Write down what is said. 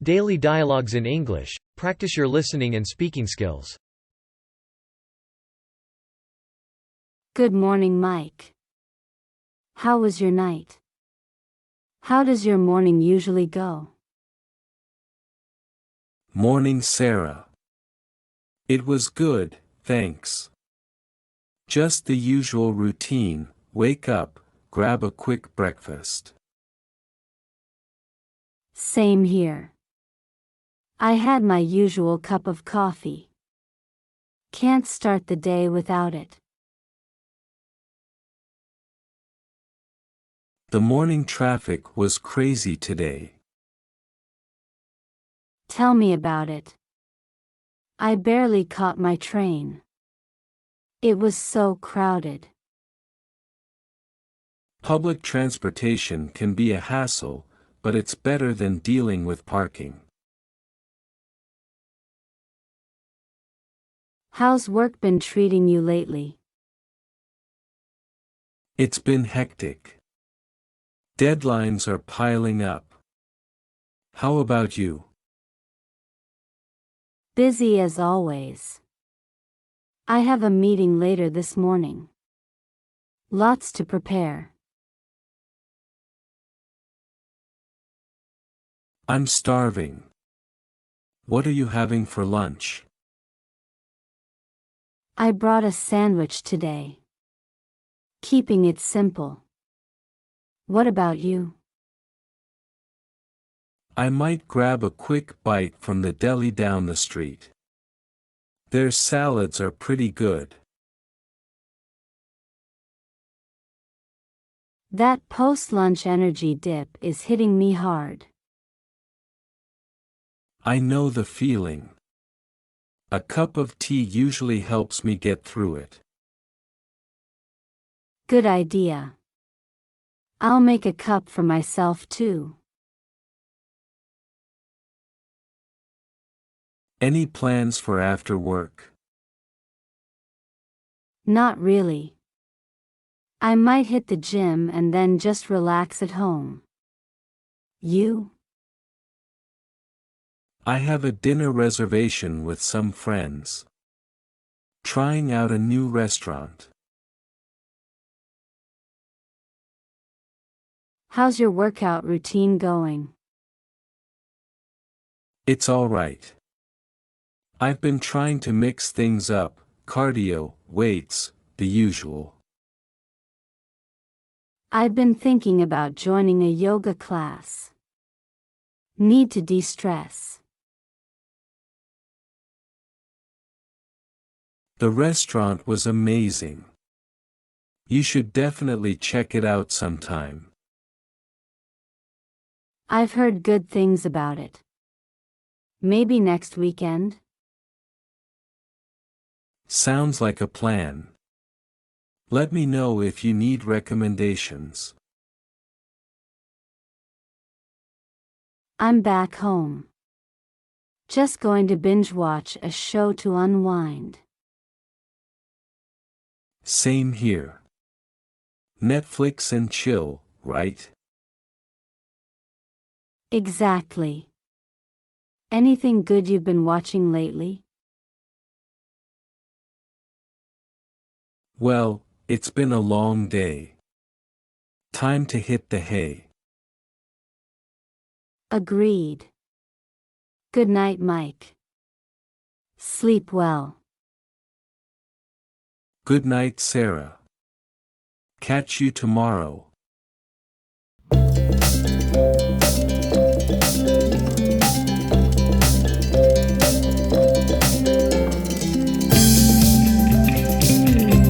Daily dialogues in English. Practice your listening and speaking skills. Good morning, Mike. How was your night? How does your morning usually go? Morning, Sarah. It was good, thanks. Just the usual routine: wake up, grab a quick breakfast. Same here. I had my usual cup of coffee. Can't start the day without it. The morning traffic was crazy today. Tell me about it. I barely caught my train. It was so crowded. Public transportation can be a hassle, but it's better than dealing with parking. How's work been treating you lately? It's been hectic. Deadlines are piling up. How about you? Busy as always. I have a meeting later this morning. Lots to prepare. I'm starving. What are you having for lunch? I brought a sandwich today. Keeping it simple. What about you? I might grab a quick bite from the deli down the street. Their salads are pretty good. That post-lunch energy dip is hitting me hard. I know the feeling. A cup of tea usually helps me get through it. Good idea. I'll make a cup for myself too. Any plans for after work? Not really. I might hit the gym and then just relax at home. You? I have a dinner reservation with some friends. Trying out a new restaurant. How's your workout routine going? It's all right. I've been trying to mix things up: cardio, weights, the usual. I've been thinking about joining a yoga class. Need to de-stress. The restaurant was amazing. You should definitely check it out sometime. I've heard good things about it. Maybe next weekend? Sounds like a plan. Let me know if you need recommendations. I'm back home. Just going to binge watch a show to unwind. Same here. Netflix and chill, right? Exactly. Anything good you've been watching lately? Well, it's been a long day. Time to hit the hay. Agreed. Good night, Mike. Sleep well. Good night, Sarah. Catch you tomorrow.